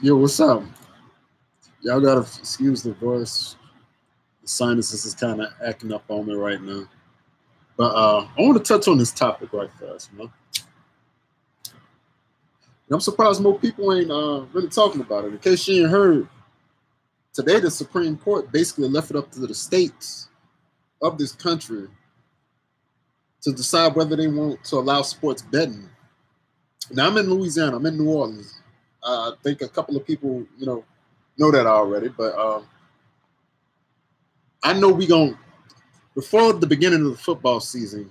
Yo, what's up? Y'all gotta excuse the voice. The sinuses is kind of acting up on me right now. But I want to touch on this topic right fast, man. I'm surprised more people ain't really talking about it. In case you ain't heard, today the Supreme Court basically left it up to the states of this country to decide whether they want to allow sports betting. Now I'm in Louisiana. I'm in New Orleans. I think a couple of people, know that already. But I know we going before the beginning of the football season,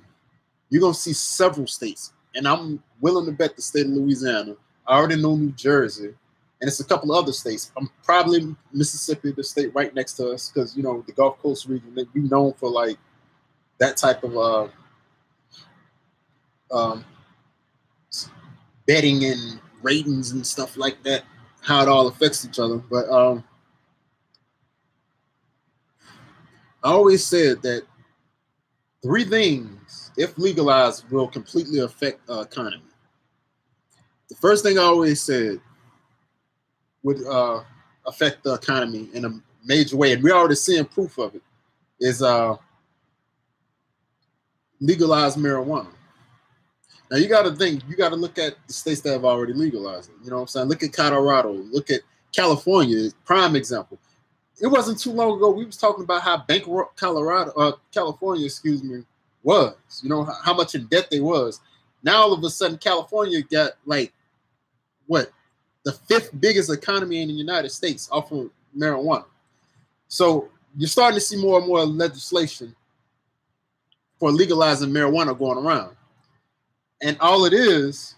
you're gonna see several states, and I'm willing to bet the state of Louisiana. I already know New Jersey, and it's a couple of other states. I'm probably Mississippi, the state right next to us, because the Gulf Coast region, they be known for like that type of um, betting and ratings and stuff like that. How it all affects each other, but I always said that three things, if legalized, will completely affect the economy. The first thing I always said would affect the economy in a major way, and we're already seeing proof of it, is legalized marijuana. Now you got to think, you got to look at the states that have already legalized it. You know what I'm saying? Look at Colorado, look at California, prime example. It wasn't too long ago we was talking about how bankrupt California, was. How much in debt they was. Now all of a sudden California got like the fifth biggest economy in the United States off of marijuana. So you're starting to see more and more legislation for legalizing marijuana going around. And all it is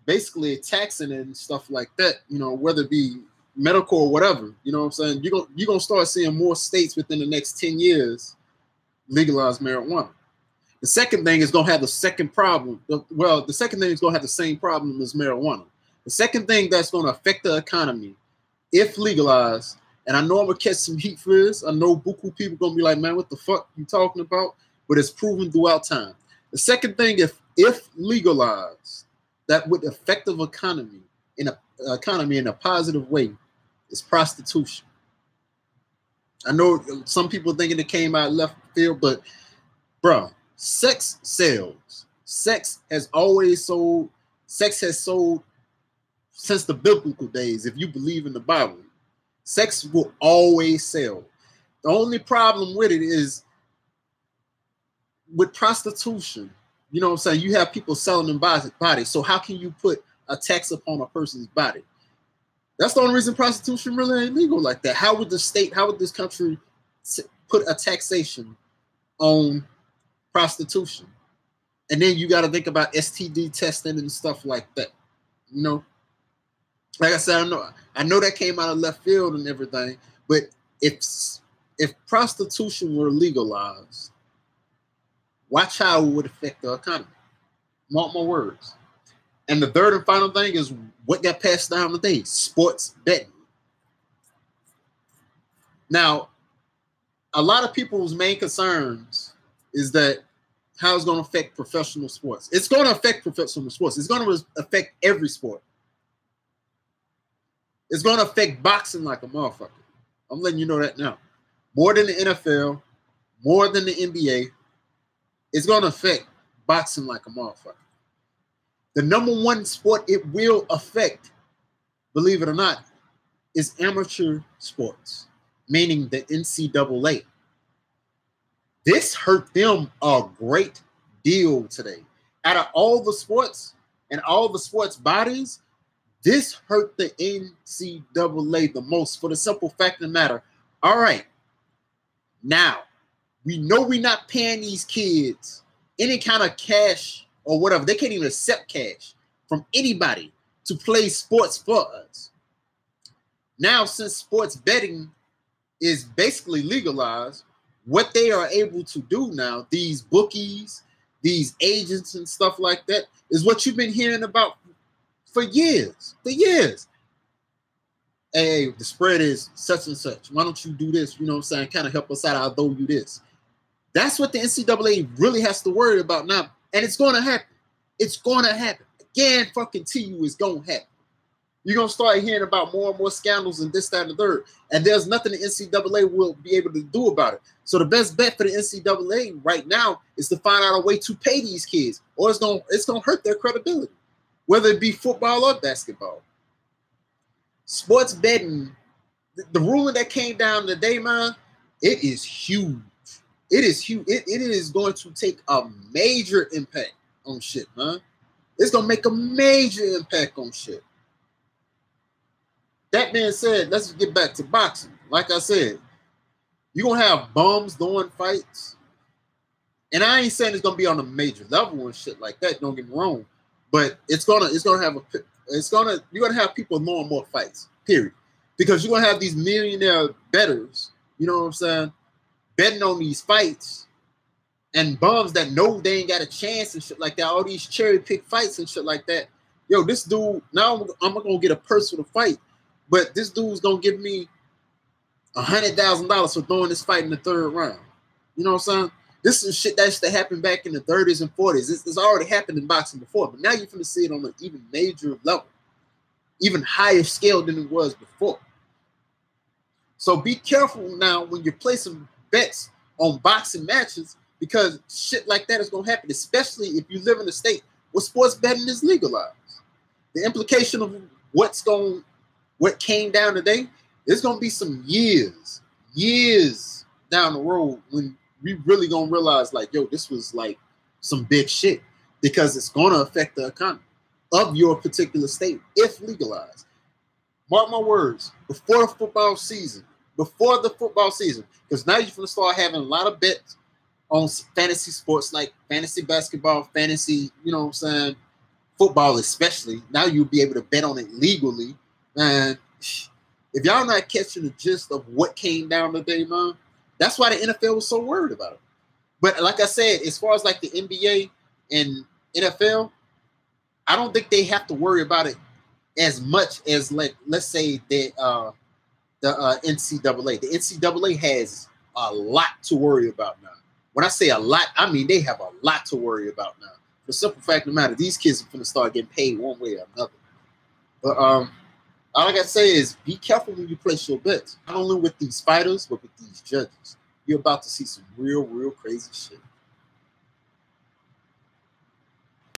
basically taxing it and stuff like that, whether it be medical or whatever. You know what I'm saying? You're going to start seeing more states within the next 10 years legalize marijuana. The second thing is going to have the second problem. Well, the second thing is going to have the same problem as marijuana. The second thing that's going to affect the economy, if legalized, and I know I'm going to catch some heat for this. I know buku people going to be like, man, what the fuck you talking about? But it's proven throughout time. The second thing, if legalized, that would affect the economy in a positive way, is prostitution. I know some people thinking it came out left field, but bro, sex sells. Sex has always sold. Sex has sold since the biblical days. If you believe in the Bible, sex will always sell. The only problem with it is with prostitution. You know what I'm saying? You have people selling them bodies. So how can you put a tax upon a person's body? That's the only reason prostitution really ain't legal like that. How would this country put a taxation on prostitution? And then you got to think about STD testing and stuff like that. Like I said, I know that came out of left field and everything, but if prostitution were legalized, watch how it would affect the economy. Mark my words. And the third and final thing is what got passed down today: sports betting. Now, a lot of people's main concerns is that how it's going to affect professional sports. It's going to affect professional sports. It's going to affect every sport. It's going to affect boxing like a motherfucker. I'm letting you know that now. More than the NFL, more than the NBA, it's going to affect boxing like a motherfucker. The number one sport it will affect, believe it or not, is amateur sports, meaning the NCAA. This hurt them a great deal today. Out of all the sports and all the sports bodies, this hurt the NCAA the most, for the simple fact of the matter. All right, now we know we're not paying these kids any kind of cash or whatever. They can't even accept cash from anybody to play sports for us. Now, since sports betting is basically legalized, what they are able to do now, these bookies, these agents and stuff like that, is what you've been hearing about for years. Hey, the spread is such and such. Why don't you do this? You know what I'm saying? Kind of help us out. I'll throw you this. That's what the NCAA really has to worry about now. And it's going to happen. It's going to happen. Again, fucking to you, it's going to happen. You're going to start hearing about more and more scandals and this, that, and the third. And there's nothing the NCAA will be able to do about it. So the best bet for the NCAA right now is to find out a way to pay these kids, or it's going to hurt their credibility, whether it be football or basketball. Sports betting, the ruling that came down today, man, it is huge. It is huge. It is going to take a major impact on shit, man. It's going to make a major impact on shit. That being said, let's get back to boxing. Like I said, you're going to have bums doing fights. And I ain't saying it's going to be on a major level and shit like that. Don't get me wrong. But you're going to have people knowing more fights, period. Because you're going to have these millionaire bettors, you know what I'm saying, betting on these fights, and bums that know they ain't got a chance and shit like that. All these cherry pick fights and shit like that. Yo, this dude, now I'm going to get a purse for the fight. But this dude's going to give me $100,000 for throwing this fight in the third round. You know what I'm saying? This is shit that used to happen back in the 30s and 40s. It's already happened in boxing before, but now you're going to see it on an even major level, even higher scale than it was before. So be careful now when you're placing bets on boxing matches, because shit like that is going to happen, especially if you live in a state where sports betting is legalized. The implication of what came down today, it's going to be some years down the road when we really going to realize, like, yo, this was like some big shit, because it's going to affect the economy of your particular state if legalized. Mark my words, before the football season, because now you're going to start having a lot of bets on fantasy sports like fantasy basketball, fantasy, you know what I'm saying, football especially. Now you'll be able to bet on it legally. Man, if y'all not catching the gist of what came down today, man, that's why the NFL was so worried about it. But like I said, as far as like the NBA and NFL, I don't think they have to worry about it as much as, like, let's say the NCAA. The NCAA has a lot to worry about now. When I say a lot, I mean they have a lot to worry about now. For the simple fact of the matter, these kids are going to start getting paid one way or another. But all I got to say is be careful when you place your bets. Not only with these fighters, but with these judges. You're about to see some real crazy shit.